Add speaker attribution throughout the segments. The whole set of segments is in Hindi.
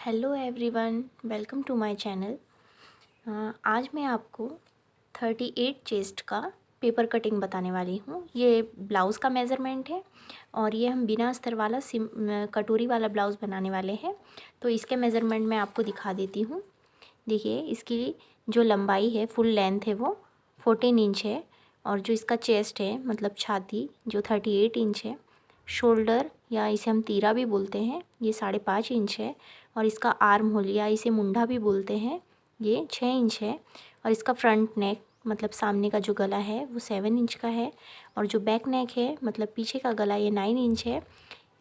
Speaker 1: Hello everyone, welcome to my channel. आज मैं आपको 38 चेस्ट का पेपर कटिंग बताने वाली हूँ। ये ब्लाउज़ का मेज़रमेंट है और ये हम बिना अस्तर वाला कटोरी वाला ब्लाउज़ बनाने वाले हैं। तो इसके मेज़रमेंट मैं आपको दिखा देती हूँ। देखिए, इसकी जो लंबाई है, फुल लेंथ है, वो 14 इंच है और जो इसका चेस्ट है मतलब छाती, जो 38 इंच है। शोल्डर या इसे हम तीरा भी बोलते हैं, ये 5.5 इंच है और इसका आर्म होल या इसे मुंडा भी बोलते हैं, ये 6 इंच है और इसका फ्रंट नेक मतलब सामने का जो गला है वो 7 इंच का है और जो बैक नेक है मतलब पीछे का गला ये 9 इंच है।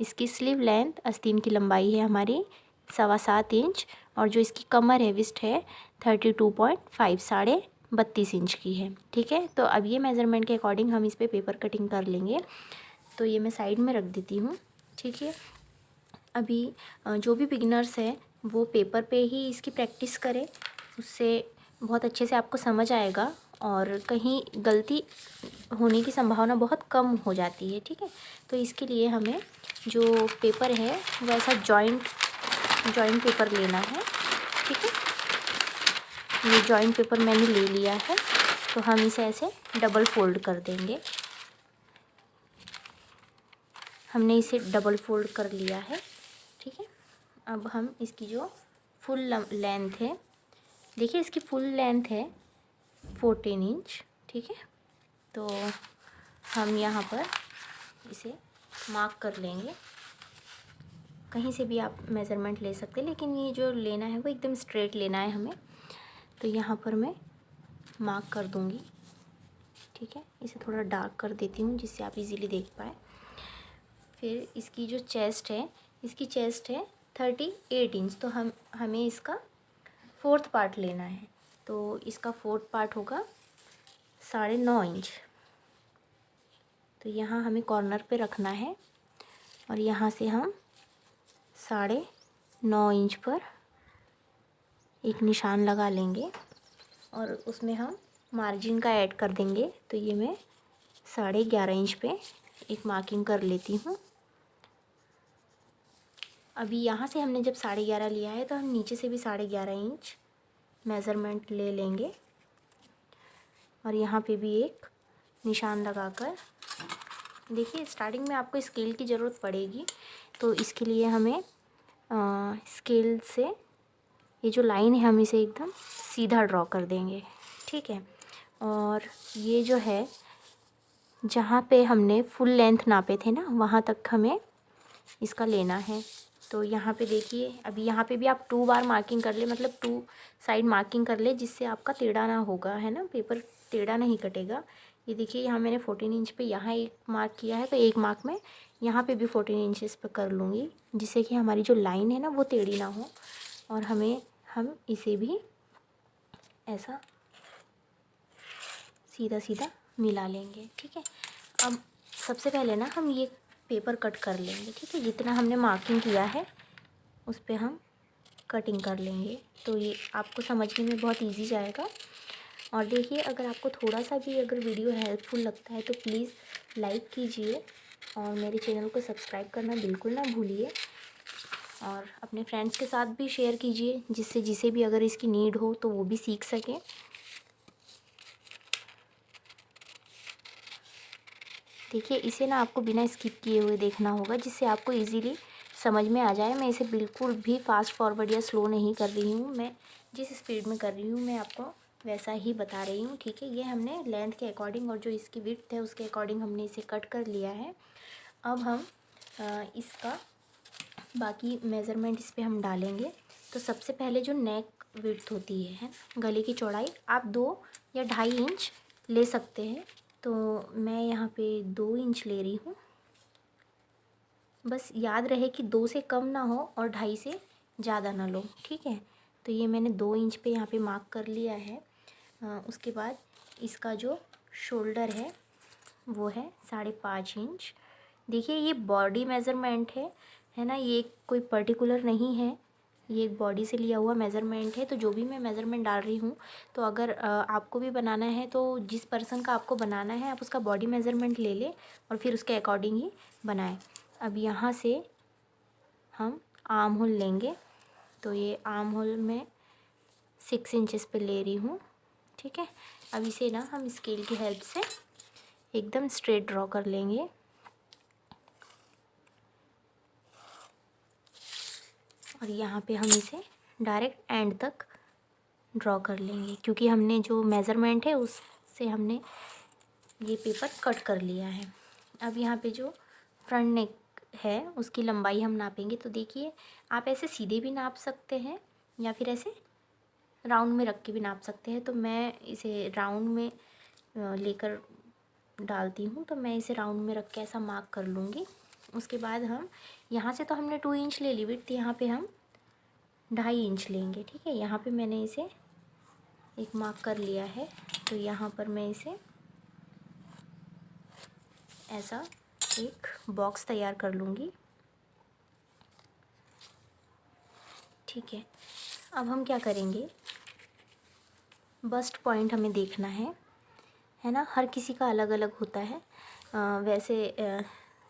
Speaker 1: इसकी स्लीव लेंथ आस्तीन की लंबाई है हमारी 7.25 इंच और जो इसकी कमर है विस्ट है 32.5 32 इंच की है। ठीक है, तो अब ये मेज़रमेंट के अकॉर्डिंग हम इस पर पेपर कटिंग कर लेंगे। तो ये मैं साइड में रख देती हूँ। ठीक है, अभी जो भी बिगिनर्स है वो पेपर पे ही इसकी प्रैक्टिस करें, उससे बहुत अच्छे से आपको समझ आएगा और कहीं गलती होने की संभावना बहुत कम हो जाती है। ठीक है, तो इसके लिए हमें जो पेपर है वो ऐसा जॉइंट पेपर लेना है। ठीक है, ये जॉइंट पेपर मैंने ले लिया है, तो हम इसे ऐसे डबल फोल्ड कर देंगे। हमने इसे डबल फोल्ड कर लिया है। ठीक है, अब हम इसकी जो फुल लेंथ है, देखिए इसकी फुल लेंथ है 14 इंच। ठीक है, तो हम यहाँ पर इसे मार्क कर लेंगे। कहीं से भी आप मेज़रमेंट ले सकते हैं, लेकिन ये जो लेना है वो एकदम स्ट्रेट लेना है हमें। तो यहाँ पर मैं मार्क कर दूँगी। ठीक है, इसे थोड़ा डार्क कर देती हूँ जिससे आप इजीली देख पाए। फिर इसकी जो चेस्ट है, इसकी चेस्ट है 38 इंच, तो हमें इसका 4th पार्ट लेना है। तो इसका 4th पार्ट होगा 9.5 इंच। तो यहाँ हमें कॉर्नर पे रखना है और यहाँ से हम 9.5 इंच पर एक निशान लगा लेंगे और उसमें हम मार्जिन का ऐड कर देंगे। तो ये मैं 11.5 इंच पे एक मार्किंग कर लेती हूँ। अभी यहाँ से हमने जब 11.5 लिया है तो हम नीचे से भी 11.5 इंच मेज़रमेंट ले लेंगे और यहाँ पे भी एक निशान लगाकर, देखिए स्टार्टिंग में आपको स्केल की ज़रूरत पड़ेगी, तो इसके लिए हमें स्केल से ये जो लाइन है हम इसे एकदम सीधा ड्रॉ कर देंगे। ठीक है, और ये जो है जहाँ पे हमने फुल लेंथ नापे थे ना, वहाँ तक हमें इसका लेना है। तो यहाँ पे देखिए, अभी यहाँ पे भी आप 2 बार मार्किंग कर ले, मतलब 2 साइड मार्किंग कर ले, जिससे आपका टेढ़ा ना होगा, है ना, पेपर टेढ़ा नहीं कटेगा। ये देखिए यहाँ मैंने 14 इंच पे यहाँ एक मार्क किया है, तो एक मार्क में यहाँ पे भी 14 इंचेस पे कर लूँगी, जिससे कि हमारी जो लाइन है ना वो टेढ़ी ना हो और हम इसे भी ऐसा सीधा सीधा मिला लेंगे। ठीक है, अब सबसे पहले ना हम ये पेपर कट कर लेंगे। ठीक है, जितना हमने मार्किंग किया है उस पर हम कटिंग कर लेंगे, तो ये आपको समझने में बहुत इजी जाएगा। और देखिए, अगर आपको थोड़ा सा भी अगर वीडियो हेल्पफुल लगता है तो प्लीज़ लाइक कीजिए और मेरे चैनल को सब्सक्राइब करना बिल्कुल ना भूलिए और अपने फ्रेंड्स के साथ भी शेयर कीजिए, जिससे जिसे भी अगर इसकी नीड हो तो वो भी सीख सके। देखिए, इसे ना आपको बिना स्किप किए हुए देखना होगा, जिससे आपको इजीली समझ में आ जाए। मैं इसे बिल्कुल भी फास्ट फॉरवर्ड या स्लो नहीं कर रही हूँ, मैं जिस स्पीड में कर रही हूँ मैं आपको वैसा ही बता रही हूँ। ठीक है, ये हमने लेंथ के अकॉर्डिंग और जो इसकी विड्थ है उसके अकॉर्डिंग हमने इसे कट कर लिया है। अब हम इसका बाकी मेज़रमेंट इस पर हम डालेंगे। तो सबसे पहले जो नेक विड्थ होती है गले की चौड़ाई, आप 2 या 2.5 इंच ले सकते हैं। तो मैं यहाँ पे 2 इंच ले रही हूँ। बस याद रहे कि 2 से कम ना हो और 2.5 से ज़्यादा ना लो। ठीक है, तो ये मैंने 2 इंच पे यहाँ पे मार्क कर लिया है। उसके बाद इसका जो शोल्डर है वो है 5.5 इंच। देखिए, ये बॉडी मेज़रमेंट है ना, ये कोई पर्टिकुलर नहीं है, ये एक बॉडी से लिया हुआ मेज़रमेंट है। तो जो भी मैं मेज़रमेंट डाल रही हूँ, तो अगर आपको भी बनाना है तो जिस पर्सन का आपको बनाना है आप उसका बॉडी मेज़रमेंट ले लें और फिर उसके अकॉर्डिंग ही बनाएं। अब यहाँ से हम आर्म होल लेंगे तो ये आर्म होल में 6 इंचेस पे ले रही हूँ। ठीक है, अब इसे ना हम स्केल की हेल्प से एकदम स्ट्रेट ड्रॉ कर लेंगे। और यहाँ पे हम इसे डायरेक्ट एंड तक ड्रॉ कर लेंगे, क्योंकि हमने जो मेज़रमेंट है उससे हमने ये पेपर कट कर लिया है। अब यहाँ पे जो फ्रंट नेक है उसकी लंबाई हम नापेंगे। तो देखिए, आप ऐसे सीधे भी नाप सकते हैं या फिर ऐसे राउंड में रख के भी नाप सकते हैं। तो मैं इसे राउंड में लेकर डालती हूँ, तो मैं इसे राउंड में रख के ऐसा मार्क कर लूँगी। उसके बाद हम यहाँ से तो हमने 2 इंच ले ली विड्थ, यहाँ पे हम 2.5 इंच लेंगे। ठीक है, यहाँ पे मैंने इसे एक मार्क कर लिया है। तो यहाँ पर मैं इसे ऐसा एक बॉक्स तैयार कर लूँगी। ठीक है, अब हम क्या करेंगे, बस्ट पॉइंट हमें देखना है ना। हर किसी का अलग अलग होता है। वैसे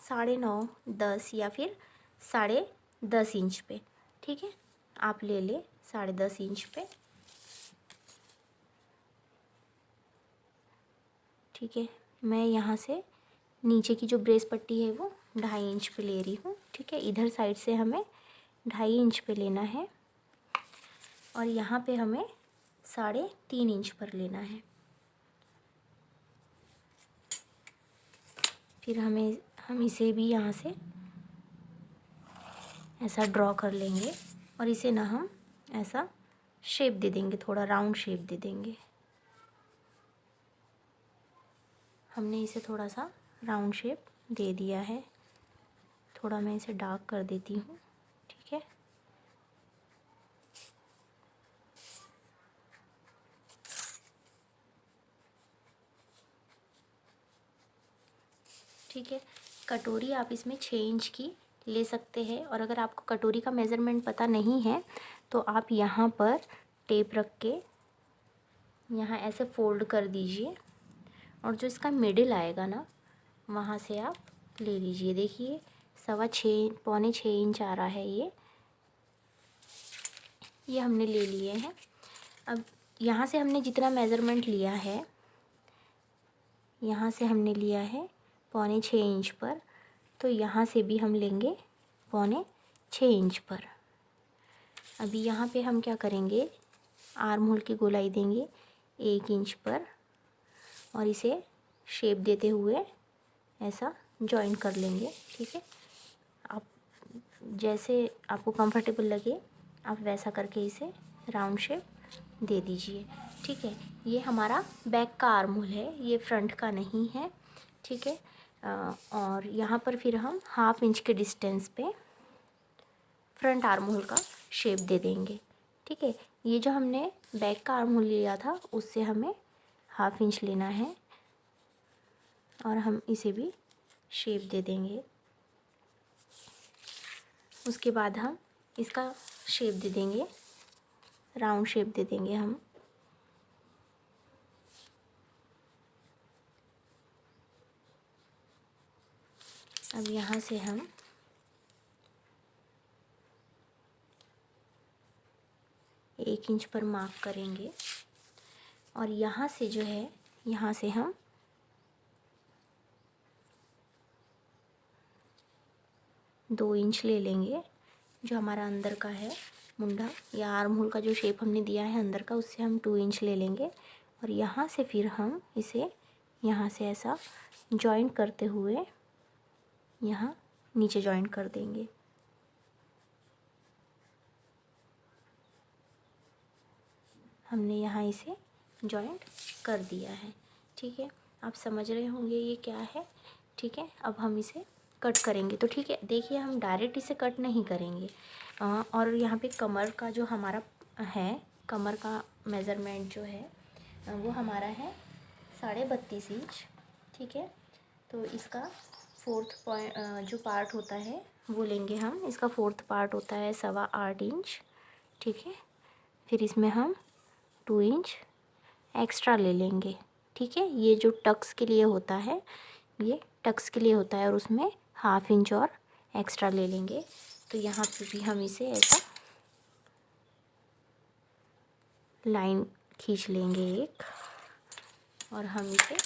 Speaker 1: 9.5, 10 या फिर 10.5 इंच पे। ठीक है, आप ले ले 10.5 इंच पे। ठीक है, मैं यहाँ से नीचे की जो ब्रेस पट्टी है वो 2.5 इंच पे ले रही हूँ। ठीक है, इधर साइड से हमें 2.5 इंच पे लेना है और यहाँ पे हमें 3.5 इंच पर लेना है। फिर हम इसे भी यहाँ से ऐसा ड्रॉ कर लेंगे और इसे ना हम ऐसा शेप दे देंगे, थोड़ा राउंड शेप दे देंगे। हमने इसे थोड़ा सा राउंड शेप दे दिया है। थोड़ा मैं इसे डार्क कर देती हूँ। ठीक है, ठीक है। कटोरी आप इसमें 6 इंच की ले सकते हैं, और अगर आपको कटोरी का मेज़रमेंट पता नहीं है तो आप यहाँ पर टेप रख के यहाँ ऐसे फोल्ड कर दीजिए और जो इसका मिडिल आएगा ना वहाँ से आप ले लीजिए। देखिए 6.25 इंच आ रहा है, ये हमने ले लिए हैं। अब यहाँ से हमने जितना मेज़रमेंट लिया है, यहाँ से हमने लिया है 6.25 इंच पर, तो यहाँ से भी हम लेंगे 6.25 इंच पर। अभी यहाँ पे हम क्या करेंगे, आर्म होल की गोलाई देंगे 1 इंच पर और इसे शेप देते हुए ऐसा जॉइन कर लेंगे। ठीक है, आप जैसे आपको कंफर्टेबल लगे आप वैसा करके इसे राउंड शेप दे दीजिए। ठीक है, ये हमारा बैक का आर्म होल है, ये फ्रंट का नहीं है। ठीक है, और यहाँ पर फिर हम 1/2 इंच के डिस्टेंस पे फ्रंट आर्म होल का शेप दे देंगे। ठीक है, ये जो हमने बैक का आर्म होल लिया था उससे हमें 1/2 इंच लेना है और हम इसे भी शेप दे देंगे। उसके बाद हम इसका शेप दे देंगे, राउंड शेप दे देंगे हम। अब यहाँ से हम एक इंच पर मार्क करेंगे और यहाँ से जो है, यहाँ से हम 2 इंच ले लेंगे। जो हमारा अंदर का है मुंडा या आर्म होल का जो शेप हमने दिया है अंदर का, उससे हम 2 इंच ले लेंगे और यहाँ से फिर हम इसे यहाँ से ऐसा जॉइन करते हुए यहाँ नीचे जॉइन कर देंगे। हमने यहाँ इसे जॉइंट कर दिया है। ठीक है, आप समझ रहे होंगे ये क्या है। ठीक है, अब हम इसे कट करेंगे। तो ठीक है, देखिए हम डायरेक्ट इसे कट नहीं करेंगे। और यहाँ पे कमर का जो हमारा है, कमर का मेज़रमेंट जो है वो हमारा है 32.5 इंच। ठीक है, तो इसका 4th पॉइंट जो पार्ट होता है वो लेंगे हम। इसका 4th पार्ट होता है 8.25 इंच। ठीक है, फिर इसमें हम 2 इंच एक्स्ट्रा ले लेंगे। ठीक है, ये जो टक्स के लिए होता है, ये टक्स के लिए होता है और उसमें 1/2 इंच और एक्स्ट्रा ले लेंगे। तो यहाँ पे भी हम इसे ऐसा लाइन खींच लेंगे एक, और हम इसे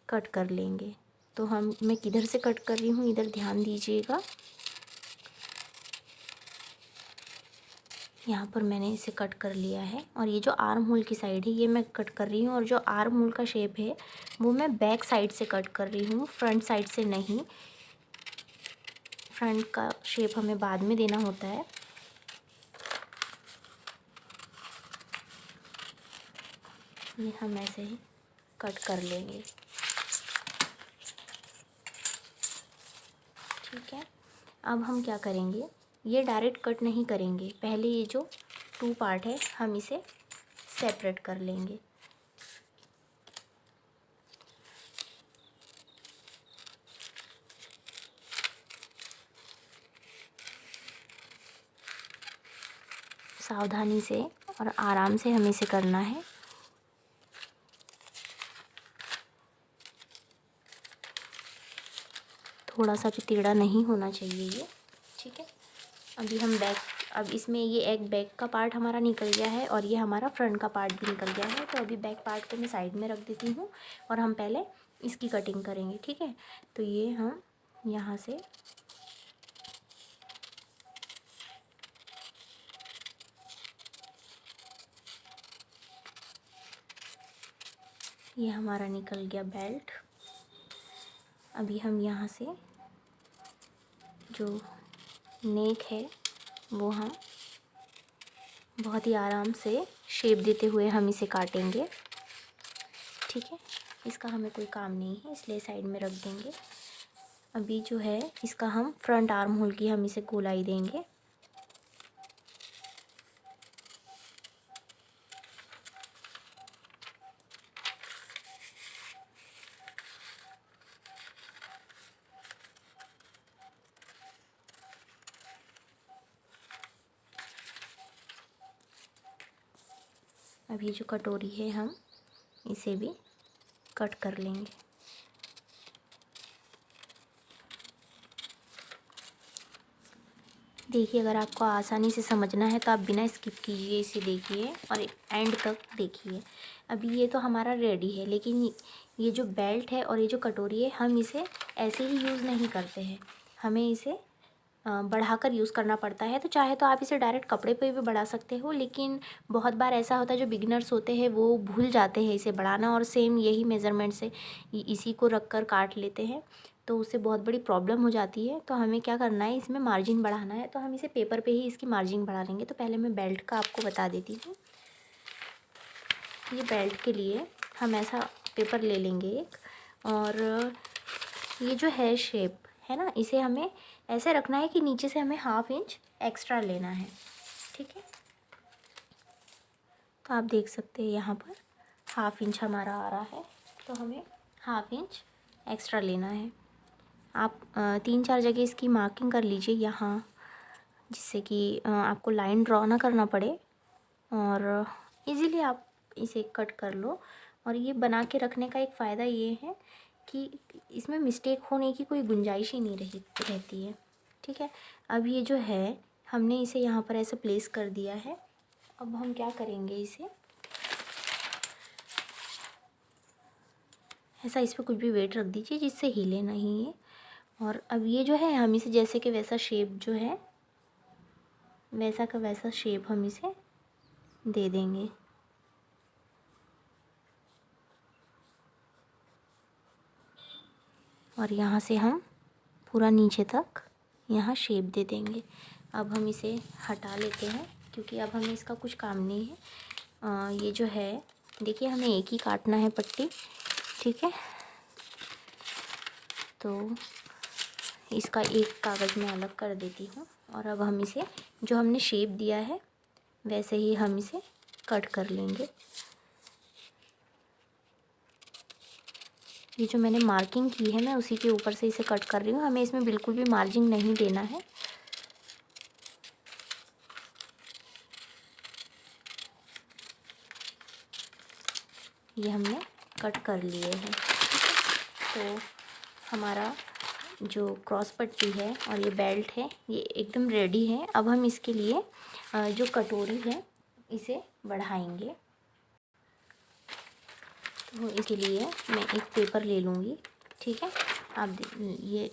Speaker 1: कट कर लेंगे। तो मैं किधर से कट कर रही हूँ इधर ध्यान दीजिएगा। यहाँ पर मैंने इसे कट कर लिया है, और ये जो आर्म होल की साइड है ये मैं कट कर रही हूँ, और जो आर्म होल का शेप है वो मैं बैक साइड से कट कर रही हूँ, फ्रंट साइड से नहीं। फ्रंट का शेप हमें बाद में देना होता है। ये हम ऐसे ही कट कर लेंगे, ठीक है। अब हम क्या करेंगे, ये डायरेक्ट कट नहीं करेंगे, पहले ये जो 2 पार्ट है हम इसे सेपरेट कर लेंगे। सावधानी से और आराम से हमें इसे करना है। थोड़ा सा भी टेढ़ा नहीं होना चाहिए ये, ठीक है। अभी हम अब इसमें ये एक बैक का पार्ट हमारा निकल गया है, और ये हमारा फ्रंट का पार्ट भी निकल गया है। तो अभी बैक पार्ट को मैं साइड में रख देती हूँ, और हम पहले इसकी कटिंग करेंगे, ठीक है। तो ये हम यहाँ से ये हमारा निकल गया बेल्ट। अभी हम यहाँ से जो नेक है वो हम बहुत ही आराम से शेप देते हुए हम इसे काटेंगे, ठीक है। इसका हमें कोई काम नहीं है, इसलिए साइड में रख देंगे। अभी जो है इसका हम फ्रंट आर्म होल की हम इसे गोलाई देंगे। अभी जो कटोरी है हम इसे भी कट कर लेंगे। देखिए, अगर आपको आसानी से समझना है तो आप बिना स्किप कीजिए इसे देखिए और एंड तक देखिए। अभी ये तो हमारा रेडी है, लेकिन ये जो बेल्ट है और ये जो कटोरी है हम इसे ऐसे ही यूज़ नहीं करते हैं, हमें इसे बढ़ाकर यूज़ करना पड़ता है। तो चाहे तो आप इसे डायरेक्ट कपड़े पे भी बढ़ा सकते हो, लेकिन बहुत बार ऐसा होता है जो बिगिनर्स होते हैं वो भूल जाते हैं इसे बढ़ाना, और सेम यही मेज़रमेंट से इसी को रख कर काट लेते हैं, तो उससे बहुत बड़ी प्रॉब्लम हो जाती है। तो हमें क्या करना है, इसमें मार्जिन बढ़ाना है, तो हम इसे पेपर पे ही इसकी मार्जिन बढ़ा लेंगे। तो पहले मैं बेल्ट का आपको बता देती हूँ। ये बेल्ट के लिए हम ऐसा पेपर ले लेंगे एक, और ये जो है शेप है ना, इसे हमें ऐसे रखना है कि नीचे से हमें 1/2 इंच एक्स्ट्रा लेना है, ठीक है। तो आप देख सकते हैं यहाँ पर 1/2 इंच हमारा आ रहा है, तो हमें 1/2 इंच एक्स्ट्रा लेना है। आप 3-4 जगह इसकी मार्किंग कर लीजिए यहाँ, जिससे कि आपको लाइन ड्रॉ ना करना पड़े और इजीली आप इसे कट कर लो। और ये बना के रखने का एक फ़ायदा ये है कि इसमें मिस्टेक होने की कोई गुंजाइश ही नहीं रहती है, ठीक है। अब ये जो है हमने इसे यहाँ पर ऐसे प्लेस कर दिया है। अब हम क्या करेंगे, इसे ऐसा इस पर कुछ भी वेट रख दीजिए जिससे हिले नहीं है। और अब ये जो है हम इसे जैसे कि वैसा शेप जो है वैसा का वैसा शेप हम इसे दे देंगे। और यहाँ से हम पूरा नीचे तक यहाँ शेप दे देंगे। अब हम इसे हटा लेते हैं क्योंकि अब हमें इसका कुछ काम नहीं है। ये जो है देखिए, हमें एक ही काटना है पट्टी, ठीक है। तो इसका एक कागज़ में अलग कर देती हूँ, और अब हम इसे जो हमने शेप दिया है वैसे ही हम इसे कट कर लेंगे। ये जो मैंने मार्किंग की है मैं उसी के ऊपर से इसे कट कर रही हूँ, हमें इसमें बिल्कुल भी मार्जिन नहीं देना है। ये हमने कट कर लिए हैं, तो हमारा जो क्रॉस पट्टी है और ये बेल्ट है ये एकदम रेडी है। अब हम इसके लिए जो कटोरी है इसे बढ़ाएंगे। तो इसके लिए मैं एक पेपर ले लूँगी, ठीक है। आप ये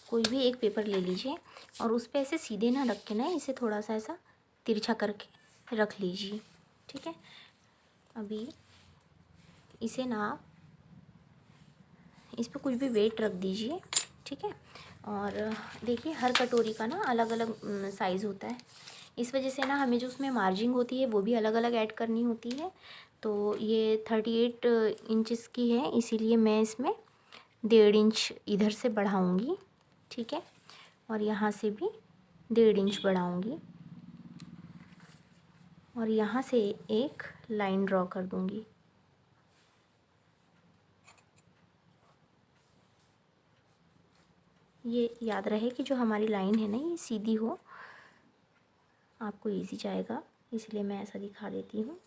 Speaker 1: कोई भी एक पेपर ले लीजिए और उस पर ऐसे सीधे ना रख के ना इसे थोड़ा सा ऐसा तिरछा करके रख लीजिए, ठीक है। अभी इसे ना इस पर कुछ भी वेट रख दीजिए, ठीक है। और देखिए हर कटोरी का ना अलग अलग साइज़ होता है, इस वजह से ना हमें जो उसमें मार्जिंग होती है वो भी अलग अलग ऐड करनी होती है। तो ये 38 इंचज़ की है, इसीलिए मैं इसमें 1.5 इंच इधर से बढ़ाऊँगी, ठीक है। और यहाँ से भी 1.5 इंच बढ़ाऊँगी और यहाँ से एक लाइन ड्रॉ कर दूँगी। ये याद रहे कि जो हमारी लाइन है ना ये सीधी हो, आपको इजी जाएगा, इसलिए मैं ऐसा दिखा देती हूँ।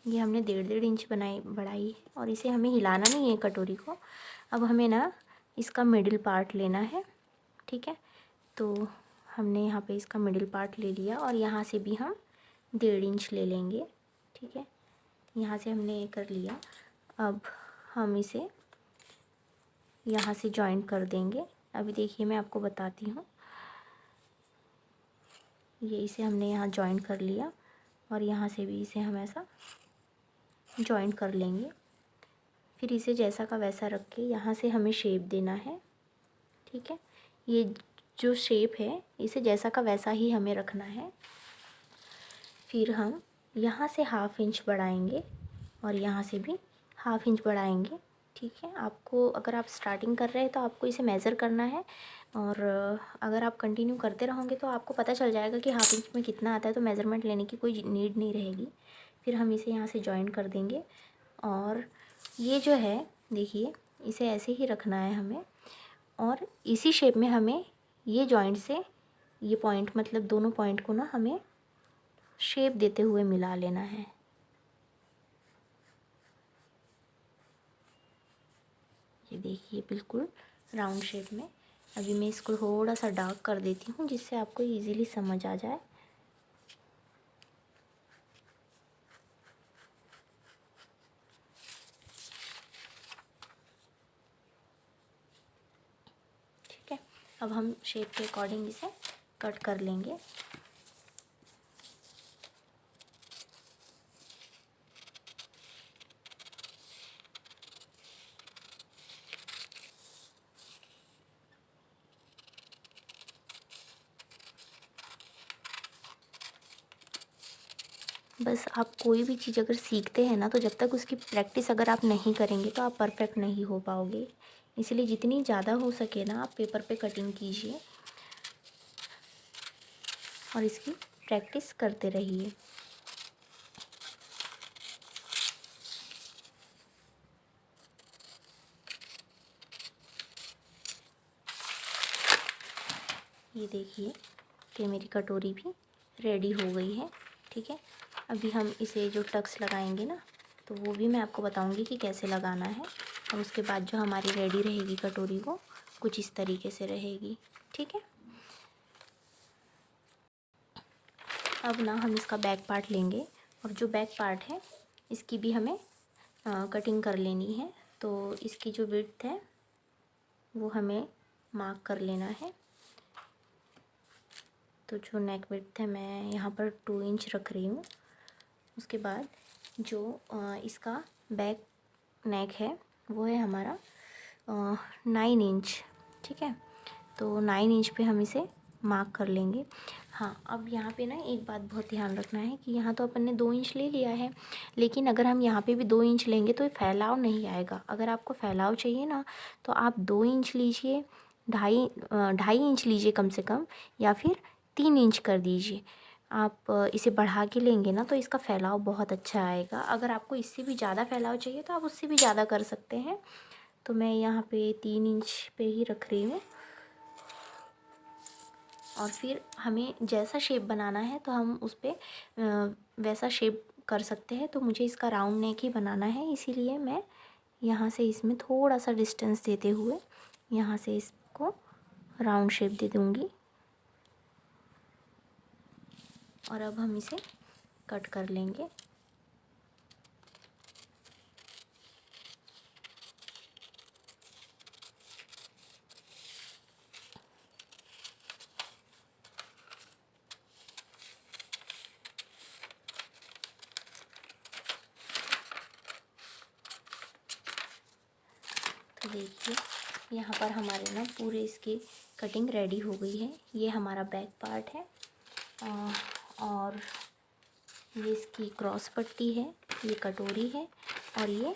Speaker 1: ये हमने 1.5 इंच बढ़ाई और इसे हमें हिलाना नहीं है कटोरी को। अब हमें ना इसका मिडिल पार्ट लेना है, ठीक है। तो हमने यहाँ पे इसका मिडिल पार्ट ले लिया और यहाँ से भी हम 1.5 इंच ले लेंगे, ठीक है। यहाँ से हमने ये कर लिया। अब हम इसे यहाँ से जॉइंट कर देंगे। अभी देखिए मैं आपको बताती हूँ। ये इसे हमने यहाँ जॉइंट कर लिया और यहाँ से भी इसे हम ऐसा जॉइंट कर लेंगे। फिर इसे जैसा का वैसा रख के यहाँ से हमें शेप देना है, ठीक है। ये जो शेप है इसे जैसा का वैसा ही हमें रखना है। फिर हम यहाँ से 1/2 इंच बढ़ाएंगे और यहाँ से भी 1/2 इंच बढ़ाएंगे, ठीक है। आपको अगर आप स्टार्टिंग कर रहे हैं तो आपको इसे मेज़र करना है और अगर आप कंटिन्यू करते रहोगे तो आपको पता चल जाएगा कि 1/2 इंच में कितना आता है, तो मेज़रमेंट लेने की कोई नीड नहीं रहेगी। फिर हम इसे यहाँ से जॉइन कर देंगे और ये जो है देखिए इसे ऐसे ही रखना है हमें और इसी शेप में हमें ये जॉइंट से ये पॉइंट मतलब दोनों पॉइंट को ना हमें शेप देते हुए मिला लेना है। ये देखिए बिल्कुल राउंड शेप में। अभी मैं इसको थोड़ा सा डार्क कर देती हूँ जिससे आपको इजीली समझ आ जाए। ठीक है, अब हम शेप के अकॉर्डिंग इसे कट कर लेंगे। बस आप कोई भी चीज़ अगर सीखते हैं ना तो जब तक उसकी प्रैक्टिस अगर आप नहीं करेंगे तो आप परफेक्ट नहीं हो पाओगे। इसलिए जितनी ज़्यादा हो सके ना आप पेपर पे कटिंग कीजिए और इसकी प्रैक्टिस करते रहिए। ये देखिए कि मेरी कटोरी भी रेडी हो गई है, ठीक है। अभी हम इसे जो टक्स लगाएंगे ना तो वो भी मैं आपको बताऊंगी कि कैसे लगाना है और उसके बाद जो हमारी रेडी रहेगी कटोरी वो कुछ इस तरीके से रहेगी, ठीक है। अब ना हम इसका बैक पार्ट लेंगे और जो बैक पार्ट है इसकी भी हमें कटिंग कर लेनी है। तो इसकी जो विड्थ है वो हमें मार्क कर लेना है। तो जो नेक विड्थ है मैं यहाँ पर 2 इंच रख रही हूँ। उसके बाद जो इसका बैक नेक है वो है हमारा 9 इंच, ठीक है। तो 9 इंच पे हम इसे मार्क कर लेंगे। हाँ, अब यहाँ पे ना एक बात बहुत ध्यान रखना है कि यहाँ तो अपन ने 2 इंच ले लिया है, लेकिन अगर हम यहाँ पे भी 2 इंच लेंगे तो ये फैलाव नहीं आएगा। अगर आपको फैलाव चाहिए ना तो आप 2 इंच लीजिए, 2.5 इंच लीजिए कम से कम, या फिर 3 इंच कर दीजिए। आप इसे बढ़ा के लेंगे ना तो इसका फैलाव बहुत अच्छा आएगा। अगर आपको इससे भी ज़्यादा फैलाव चाहिए तो आप उससे भी ज़्यादा कर सकते हैं। तो मैं यहाँ पे 3 इंच पे ही रख रही हूँ। और फिर हमें जैसा शेप बनाना है तो हम उस पर वैसा शेप कर सकते हैं। तो मुझे इसका राउंड नेक ही बनाना है, इसीलिए मैं यहाँ से इसमें थोड़ा सा डिस्टेंस देते हुए यहाँ से इसको राउंड शेप दे दूँगी। और अब हम इसे कट कर लेंगे। तो देखिए यहाँ पर हमारे ना पूरे इसकी कटिंग रेडी हो गई है। ये हमारा बैक पार्ट है और ये इसकी क्रॉस पट्टी है, ये कटोरी है और ये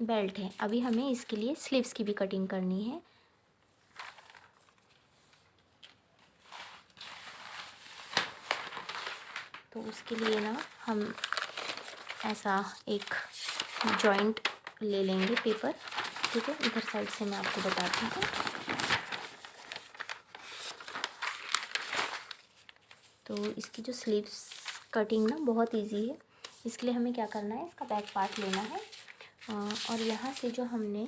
Speaker 1: बेल्ट है। अभी हमें इसके लिए स्लीव्स की भी कटिंग करनी है। तो उसके लिए ना हम ऐसा एक जॉइंट ले लेंगे पेपर, ठीक है। इधर साइड से मैं आपको बताती हूँ। तो इसकी जो स्लीव्स कटिंग ना बहुत इजी है। इसके लिए हमें क्या करना है, इसका बैक पार्ट लेना है और यहाँ से जो हमने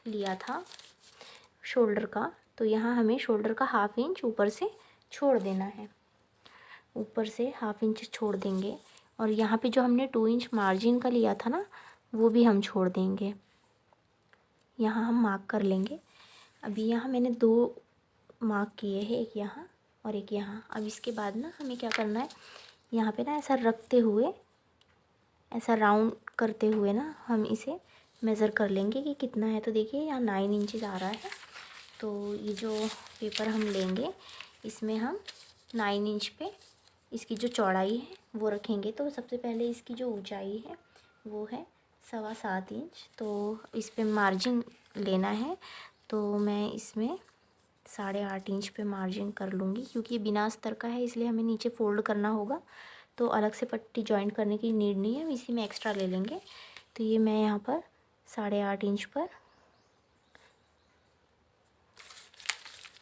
Speaker 1: लिया था शोल्डर का, तो यहाँ हमें शोल्डर का 1/2 इंच ऊपर से छोड़ देना है। ऊपर से 1/2 इंच छोड़ देंगे और यहाँ पे जो हमने 2 इंच मार्जिन का लिया था ना, वो भी हम छोड़ देंगे। यहाँ हम मार्क कर लेंगे। अभी यहाँ मैंने 2 मार्क किए हैं, एक यहाँ और एक यहाँ। अब इसके बाद ना हमें क्या करना है, यहाँ पे ना ऐसा रखते हुए, ऐसा राउंड करते हुए ना हम इसे मेज़र कर लेंगे कि कितना है। तो देखिए यहाँ 9 इंचज़ आ रहा है। तो ये जो पेपर हम लेंगे इसमें हम 9 इंच पे इसकी जो चौड़ाई है वो रखेंगे। तो सबसे पहले इसकी जो ऊंचाई है वो है 7.25 इंच। तो इस पे मार्जिन लेना है, तो मैं इसमें 8.5 इंच पे मार्जिन कर लूँगी, क्योंकि ये बिना अस्तर का है इसलिए हमें नीचे फ़ोल्ड करना होगा। तो अलग से पट्टी जॉइंट करने की नीड नहीं है, इसी में एक्स्ट्रा ले लेंगे। तो ये मैं यहाँ पर 8.5 इंच पर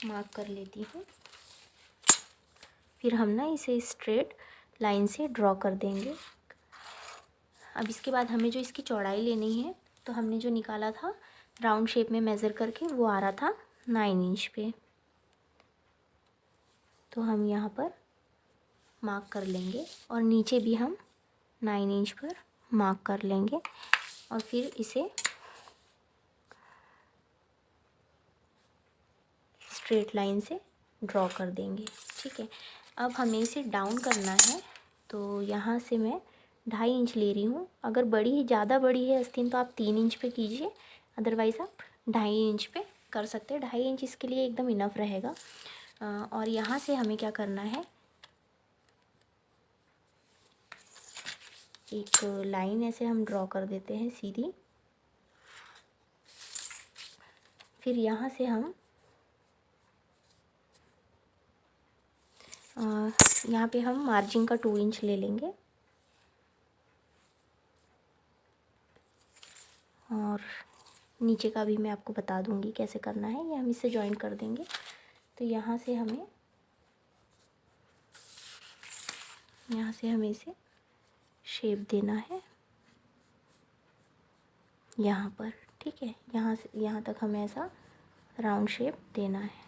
Speaker 1: मार्क कर लेती हूँ। फिर हम ना इसे स्ट्रेट लाइन से ड्रॉ कर देंगे। अब इसके बाद हमें जो इसकी चौड़ाई लेनी है, तो हमने जो निकाला था राउंड शेप में मेज़र करके, वो आ रहा था 9 इंच पे। तो हम यहाँ पर मार्क कर लेंगे और नीचे भी हम 9 इंच पर मार्क कर लेंगे और फिर इसे स्ट्रेट लाइन से ड्रॉ कर देंगे, ठीक है। अब हमें इसे डाउन करना है, तो यहाँ से मैं 2.5 इंच ले रही हूँ। अगर ज़्यादा बड़ी है आस्तीन तो आप 3 इंच पे कीजिए, अदरवाइज़ आप 2.5 इंच पे कर सकते हैं। 2.5 इंच इसके लिए एकदम इनफ रहेगा। और यहाँ से हमें क्या करना है, एक लाइन ऐसे हम ड्रॉ कर देते हैं सीधी। फिर यहाँ से हम यहाँ पे हम मार्जिन का 2 इंच ले लेंगे और नीचे का भी मैं आपको बता दूंगी कैसे करना है। ये हम इसे जॉइन कर देंगे। तो यहाँ से हमें इसे शेप देना है यहाँ पर, ठीक है। यहाँ से यहाँ तक हमें ऐसा राउंड शेप देना है।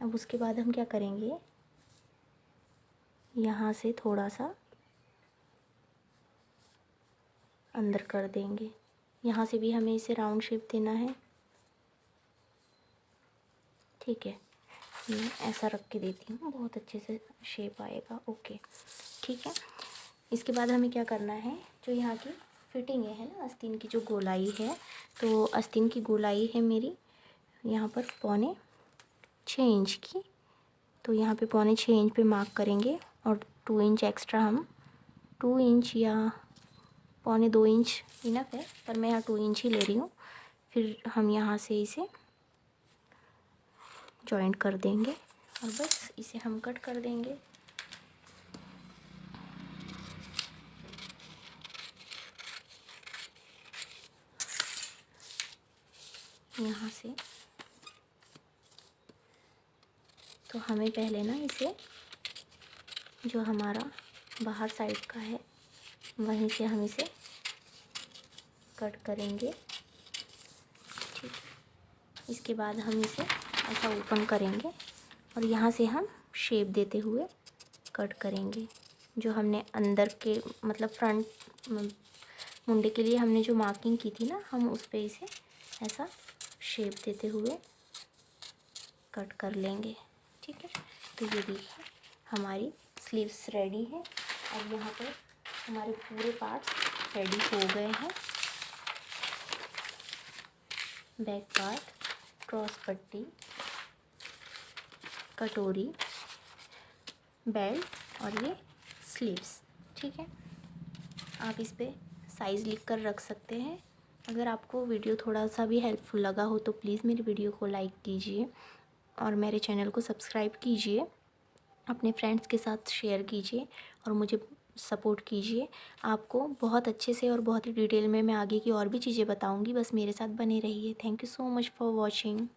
Speaker 1: अब उसके बाद हम क्या करेंगे, यहाँ से थोड़ा सा अंदर कर देंगे। यहाँ से भी हमें इसे राउंड शेप देना है, ठीक है। मैं ऐसा रख के देती हूँ, बहुत अच्छे से शेप आएगा। ओके, ठीक है। इसके बाद हमें क्या करना है, जो यहाँ की फिटिंग है ना आस्तीन की जो गोलाई है, तो आस्तीन की गोलाई है मेरी यहाँ पर 6.25 इंच की। तो यहाँ पे 6.25 इंच पे मार्क करेंगे और 2 इंच एक्स्ट्रा हम 2 इंच या 2.25 इंच इनफ है, पर मैं यहाँ 2 इंच ही ले रही हूँ। फिर हम यहाँ से इसे जॉइंट कर देंगे और बस इसे हम कट कर देंगे। यहाँ से तो हमें पहले ना इसे जो हमारा बाहर साइड का है वहीं से हम इसे कट करेंगे, ठीक। इसके बाद हम इसे ऐसा ओपन करेंगे और यहाँ से हम शेप देते हुए कट करेंगे। जो हमने अंदर के मतलब फ्रंट मुंडे के लिए हमने जो मार्किंग की थी ना, हम उस पे इसे ऐसा शेप देते हुए कट कर लेंगे। ठीक है, तो ये देखिए हमारी स्लीव्स रेडी है। अब यहाँ पर हमारे पूरे पार्ट्स रेडी हो गए हैं। बैक पार्ट, क्रॉस पट्टी, कटोरी, बेल्ट और ये स्लीव्स। ठीक है, आप इस पे साइज़ लिख कर रख सकते हैं। अगर आपको वीडियो थोड़ा सा भी हेल्पफुल लगा हो तो प्लीज़ मेरी वीडियो को लाइक कीजिए और मेरे चैनल को सब्सक्राइब कीजिए, अपने फ्रेंड्स के साथ शेयर कीजिए और मुझे सपोर्ट कीजिए। आपको बहुत अच्छे से और बहुत ही डिटेल में मैं आगे की और भी चीज़ें बताऊंगी, बस मेरे साथ बने रहिए। Thank you so much for watching.